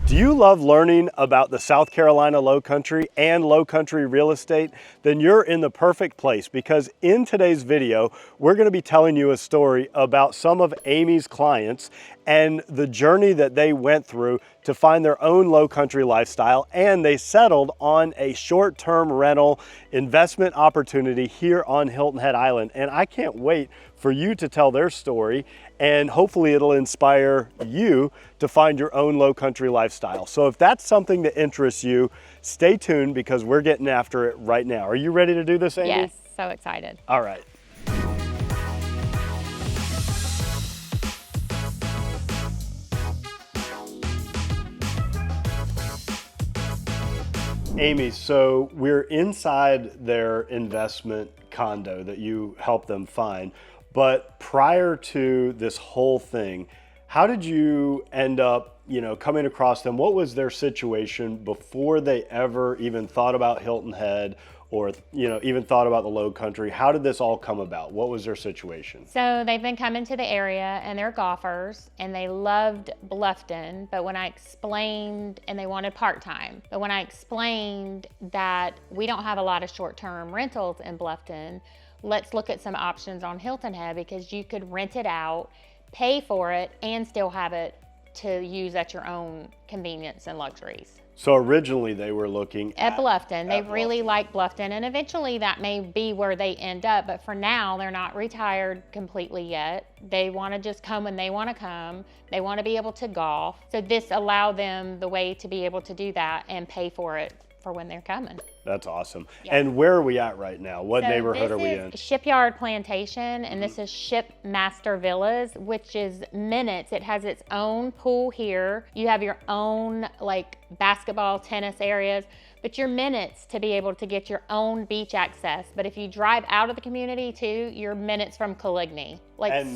Do you love learning about the South Carolina Lowcountry and Lowcountry real estate? Then you're in the perfect place, because in today's video, we're going to be telling you a story about some of Amy's clients and the journey that they went through to find their own Lowcountry lifestyle, and they settled on a short-term rental investment opportunity here on Hilton Head Island. And I can't wait for you to tell their story, and hopefully it'll inspire you to find your own Lowcountry lifestyle. So if that's something that interests you, stay tuned, because we're getting after it right now. Are you ready to do this, Amy? Yes, so excited. All right. Amy, so we're inside their investment condo that you helped them find. But prior to this whole thing, how did you end up, coming across them? What was their situation before they ever even thought about Hilton Head or, even thought about the Lowcountry? How did this all come about? What was their situation? So they've been coming to the area and they're golfers and they loved Bluffton, but when I explained, and they wanted part-time, but when I explained that we don't have a lot of short-term rentals in Bluffton, let's look at some options on Hilton Head, because you could rent it out, pay for it, and still have it to use at your own convenience and luxuries. So originally they were looking at Bluffton. They really Bluffton. like Bluffton, and eventually that may be where they end up, but for now they're not retired completely yet. They want to just come when they want to come. They want to be able to golf. So this allowed them the way to be able to do that and pay for it for when they're coming. That's awesome. Yeah. And where are we at right now? What neighborhood are we in? This is Shipyard Plantation, and this is Shipmaster Villas, which is minutes. It has its own pool here. You have your own basketball, tennis areas, but you're minutes to be able to get your own beach access. But if you drive out of the community too, you're minutes from Coligny,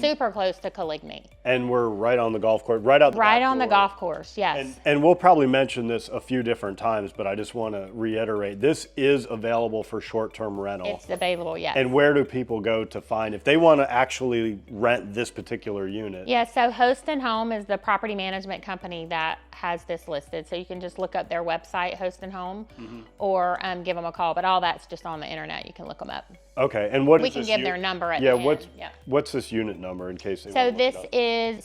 super close to Coligny. And we're right on the golf course, right out the Right back on the door. golf course, yes. And we'll probably mention this a few different times, but I just want to reiterate, this is available for short-term rental. It's available, yes. And where do people go to find, if they want to actually rent this particular unit? Yeah, so Host and Home is the property management company that has this listed. So you can just look up their website, Host and Home, or give them a call. But all that's just on the internet. You can look them up. Okay, and what We is can this give their number at the end. What's this unit number in case they So want to look this it up? is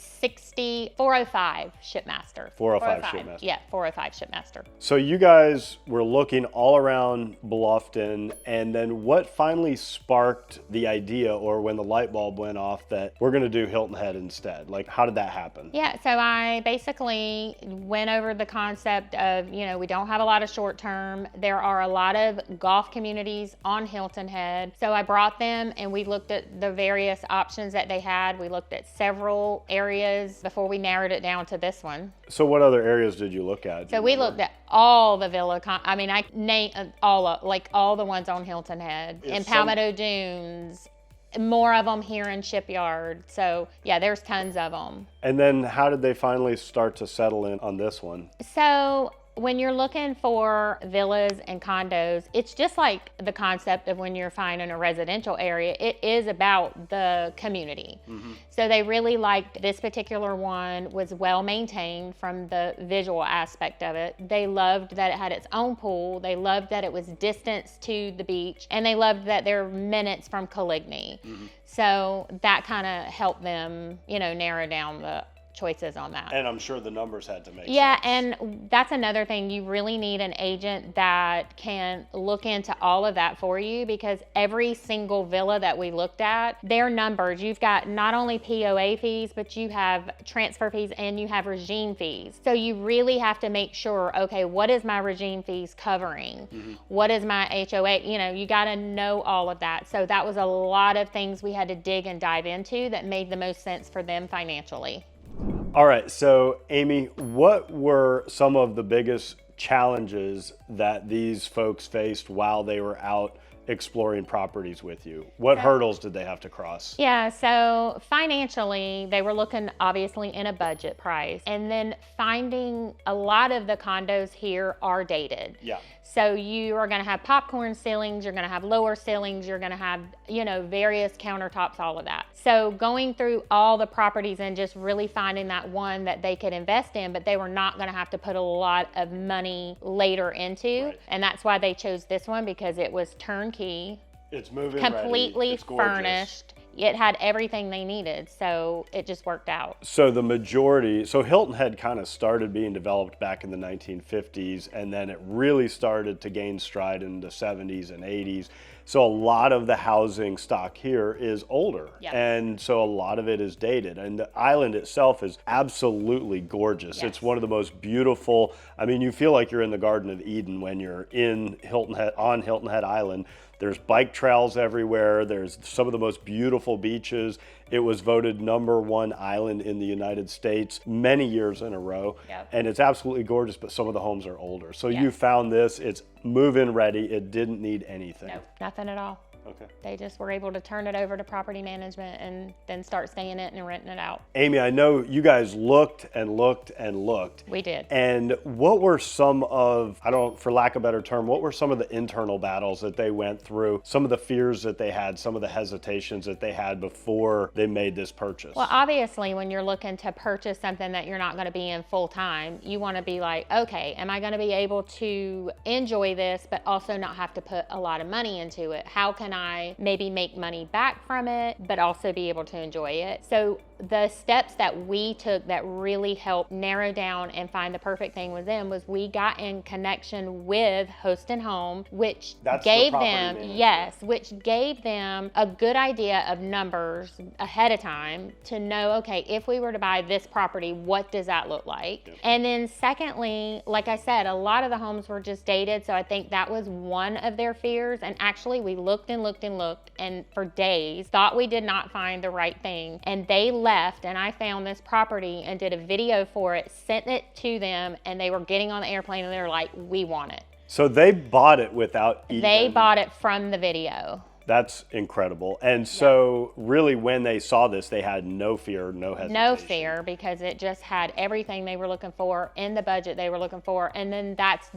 405 Shipmaster. 405 Shipmaster. Yeah, 405 Shipmaster. So you guys were looking all around Bluffton, and then what finally sparked the idea, or when the light bulb went off, that we're going to do Hilton Head instead? How did that happen? Yeah, so I basically went over the concept of, we don't have a lot of short term. There are a lot of golf communities on Hilton Head. So I brought them and we looked at the various options that they had. We looked at several areas before we narrowed it down to this one. So what other areas did you look at? So we looked at all the I named all the ones on Hilton Head and Palmetto Dunes, more of them here in Shipyard. So yeah, there's tons of them. And then how did they finally start to settle in on this one? So when you're looking for villas and condos, it's just like the concept of when you're finding a residential area. It is about the community. So they really liked this particular one, was well maintained from the visual aspect of it. They loved that it had its own pool. They loved that it was distance to the beach, and they loved that they're minutes from Coligny. So that kind of helped them, narrow down the choices on that. And I'm sure the numbers had to make sense. Yeah, and that's another thing. You really need an agent that can look into all of that for you, because every single villa that we looked at, they're numbered. You've got not only POA fees, but you have transfer fees and you have regime fees. So you really have to make sure, okay, what is my regime fees covering? What is my HOA? You got to know all of that. So that was a lot of things we had to dig and dive into that made the most sense for them financially. All right, so Amy, what were some of the biggest challenges that these folks faced while they were out exploring properties with you? What hurdles did they have to cross? Yeah, so financially, they were looking obviously in a budget price. And then finding a lot of the condos here are dated. Yeah. So you are going to have popcorn ceilings, you're going to have lower ceilings, you're going to have, you know, various countertops, all of that. So going through all the properties and just really finding that one that they could invest in, but they were not going to have to put a lot of money later into. Right. And that's why they chose this one, because it was turnkey. It's moving Completely ready. It's gorgeous. furnished. It had everything they needed, so it just worked out. So the majority, so Hilton Head kind of started being developed back in the 1950s, and then it really started to gain stride in the 70s and 80s. So a lot of the housing stock here is older, Yes. and so a lot of it is dated. And the island itself is absolutely gorgeous. Yes. It's one of the most beautiful. I mean, you feel like you're in the Garden of Eden when you're in Hilton Head, on Hilton Head Island. There's bike trails everywhere. There's some of the most beautiful beaches. It was voted #1 island in the United States many years in a row. Yep. And it's absolutely gorgeous, but some of the homes are older. So you Yes. found this, it's move-in ready. It didn't need anything. No, nothing at all. Okay. They just were able to turn it over to property management and then start staying in it and renting it out. Amy, I know you guys looked and looked and looked. We did. And what were some of, I don't, for lack of a better term, what were some of the internal battles that they went through, some of the fears that they had, some of the hesitations that they had before they made this purchase? Well, obviously, when you're looking to purchase something that you're not going to be in full time, you want to be like, okay, am I going to be able to enjoy this, but also not have to put a lot of money into it? How can I maybe make money back from it, but also be able to enjoy it? So the steps that we took that really helped narrow down and find the perfect thing with them was we got in connection with Host and Home, which That's gave the property them, manager. yes, which gave them a good idea of numbers ahead of time to know, okay, if we were to buy this property, what does that look like? Yep. And then secondly, like I said, a lot of the homes were just dated, so I think that was one of their fears. And actually, we looked and looked and looked, and for days, thought we did not find the right thing. And they left, and I found this property and did a video for it, sent it to them, and they were getting on the airplane and they were like, we want it. So they bought it without even... They bought it from the video. That's incredible. And so really when they saw this, they had no fear, no hesitation. No fear, because it just had everything they were looking for in the budget they were looking for. And then that's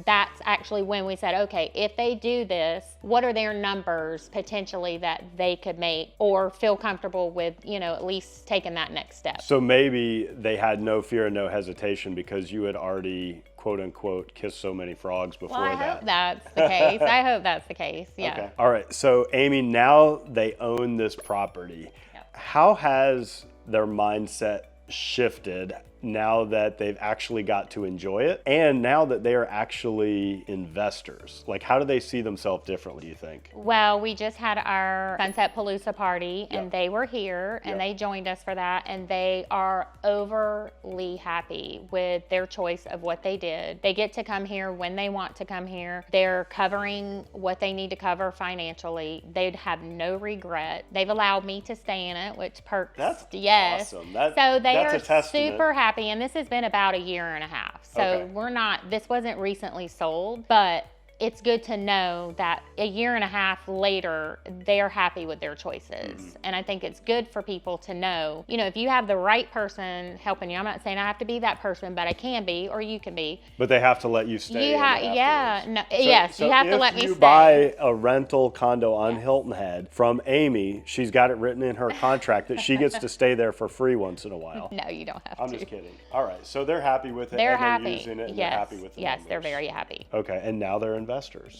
actually when we said, okay, if they do this, what are their numbers potentially that they could make or feel comfortable with, you know, at least taking that next step? So maybe they had no fear and no hesitation because you had already, quote unquote, kissed so many frogs before Well, I that. hope that's the case. I hope that's the case. Yeah. Okay. All right. So Amy, now they own this property. Yep. How has their mindset shifted now that they've actually got to enjoy it and now that they are actually investors? Like, how do they see themselves differently, do you think? Well, we just had our Sunset Palooza party and Yep. they were here and Yep. they joined us for that, and they are overly happy with their choice of what they did. They get to come here when they want to come here. They're covering what they need to cover financially. They'd have no regret. They've allowed me to stay in it, which perks. That's yes. awesome. So they that's are a testament. super happy, and this has been about a year and a half. So Okay. this wasn't recently sold, but it's good to know that a year and a half later, they're happy with their choices. And I think it's good for people to know, you know, if you have the right person helping you, I'm not saying I have to be that person, but I can be, or you can be. But they have to let you stay. You in have, it yeah, afterwards. no, So- yes, so you have to if let me you stay. buy a rental condo on Hilton Head from Amy, she's got it written in her contract that she gets to stay there for free once in a while. No, you don't have I'm to. just kidding. All right, so they're happy with it. They're and happy. They're using it. And Yes, they're happy with the yes, they're numbers. very happy. Okay, and now they're investors.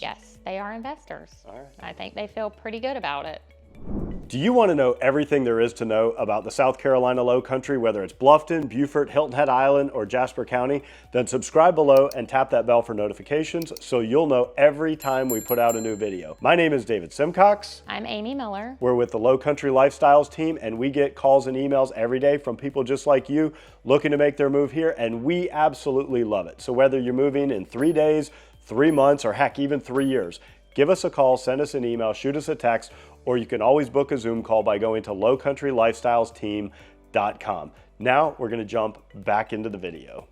Yes, they are investors. All right. I think they feel pretty good about it. Do you want to know everything there is to know about the South Carolina Lowcountry, whether it's Bluffton, Beaufort, Hilton Head Island, or Jasper County? Then subscribe below and tap that bell for notifications so you'll know every time we put out a new video. My name is David Simcox. I'm Amy Miller. We're with the Lowcountry Lifestyles team, and we get calls and emails every day from people just like you looking to make their move here, and we absolutely love it. So whether you're moving in 3 days, 3 months, or heck, even 3 years, give us a call, send us an email, shoot us a text, or you can always book a Zoom call by going to lowcountrylifestylesteam.com. Now we're going to jump back into the video.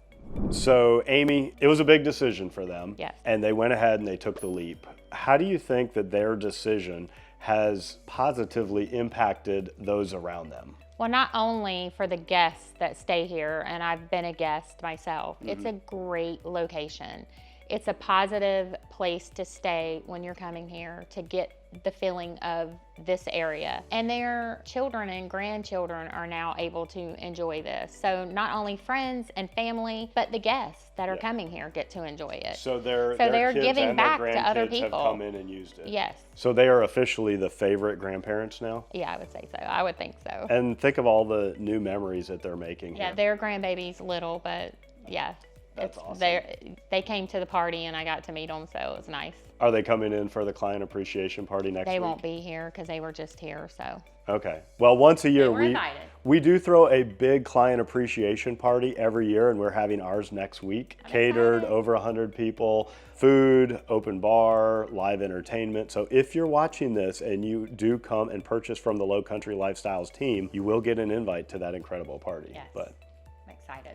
So Amy, it was a big decision for them. Yes. And they went ahead and they took the leap. How do you think that their decision has positively impacted those around them? Well, not only for the guests that stay here, and I've been a guest myself, it's a great location. It's a positive place to stay when you're coming here to get the feeling of this area. And their children and grandchildren are now able to enjoy this. So not only friends and family, but the guests that are coming here get to enjoy it. So their they're kids giving and back their to other grandkids have people. come in and used it. Yes. So they are officially the favorite grandparents now? Yeah, I would say so. I would think so. And think of all the new memories that they're making Yeah, here. their grandbaby's little, but yeah. That's awesome. They came to the party and I got to meet them, so it was nice. Are they coming in for the client appreciation party next week? They won't be here because they were just here, so. Okay. Well, once a year were invited. we do throw a big client appreciation party every year, and we're having ours next week. Catered, over 100 people, food, open bar, live entertainment. So if you're watching this and you do come and purchase from the Lowcountry Lifestyles team, you will get an invite to that incredible party. Yes. But I'm excited.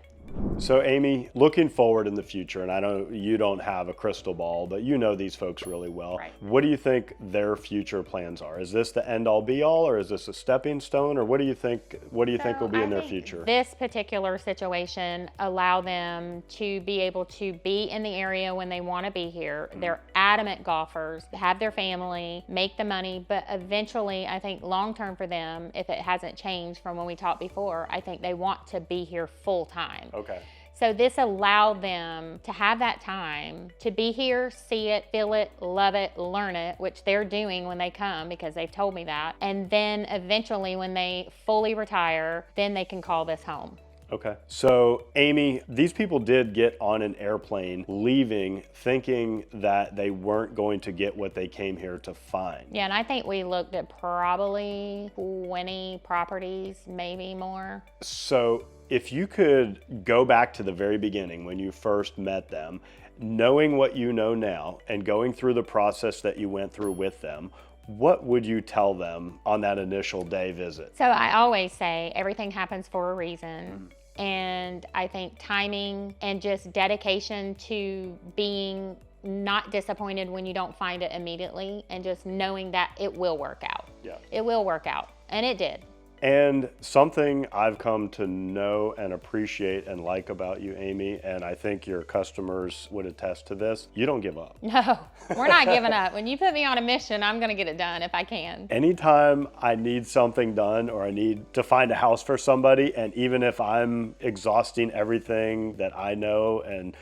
so Amy, looking forward in the future, and I know you don't have a crystal ball, but you know these folks really well. Right. What do you think their future plans are? Is this the end all be all, or is this a stepping stone, or what do you think will be in their future? This particular situation allow them to be able to be in the area when they want to be here. They're adamant golfers, have their family, make the money, but eventually I think long term for them, if it hasn't changed from when we talked before, I think they want to be here full time. Okay. So this allowed them to have that time to be here, see it, feel it, love it, learn it, which they're doing when they come because they've told me that. And then eventually when they fully retire, then they can call this home. Okay. So Amy, these people did get on an airplane leaving thinking that they weren't going to get what they came here to find. Yeah, and I think we looked at probably 20 properties, maybe more. So if you could go back to the very beginning when you first met them, knowing what you know now and going through the process that you went through with them, what would you tell them on that initial day visit? So I always say everything happens for a reason. And I think timing and just dedication to being not disappointed when you don't find it immediately and just knowing that it will work out. Yeah. It will work out. And it did. And something I've come to know and appreciate and like about you, Amy, and I think your customers would attest to this, you don't give up. No, we're not giving up. When you put me on a mission, I'm going to get it done if I can. Anytime I need something done or I need to find a house for somebody, and even if I'm exhausting everything that I know and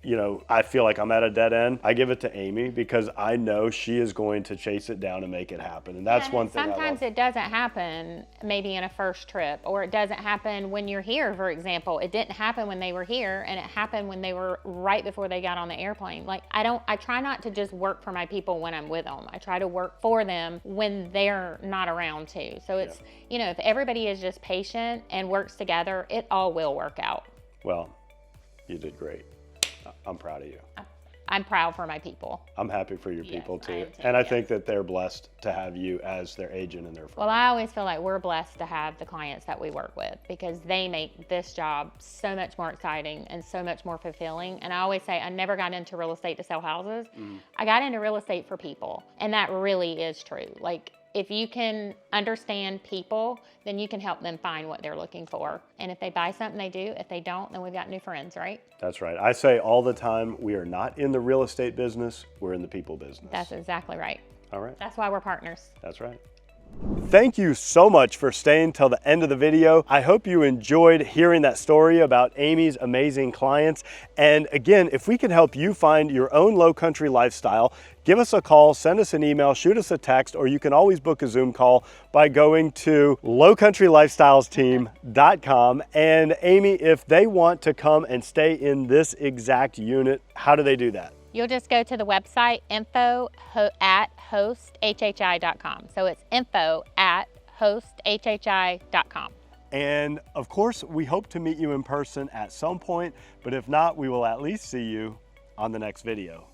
you know, I feel like I'm at a dead end, I give it to Amy because I know she is going to chase it down and make it happen. And that's one thing Sometimes it doesn't happen maybe in a first trip, or it doesn't happen when you're here, for example. It didn't happen when they were here, and it happened when they were right before they got on the airplane. Like, I try not to just work for my people when I'm with them. I try to work for them when they're not around too. So it's, you know, if everybody is just patient and works together, it all will work out. Well, you did great. I'm proud of you. I'm proud for my people. I'm happy for your people I too. am too, And I yes. think that they're blessed to have you as their agent and their friend. Well, I always feel like we're blessed to have the clients that we work with because they make this job so much more exciting and so much more fulfilling. And I always say I never got into real estate to sell houses. I got into real estate for people. And that really is true. Like, if you can understand people, then you can help them find what they're looking for. And if they buy something, they do. If they don't, then we've got new friends, right? That's right. I say all the time, we are not in the real estate business, we're in the people business. That's exactly right. All right. That's why we're partners. That's right. Thank you so much for staying till the end of the video. I hope you enjoyed hearing that story about Amy's amazing clients. And again, if we can help you find your own Lowcountry lifestyle, give us a call, send us an email, shoot us a text, or you can always book a Zoom call by going to lowcountrylifestylesteam.com. And Amy, if they want to come and stay in this exact unit, how do they do that? You'll just go to the website info@hosthhi.com. So it's info@hosthhi.com. And of course, we hope to meet you in person at some point, but if not, we will at least see you on the next video.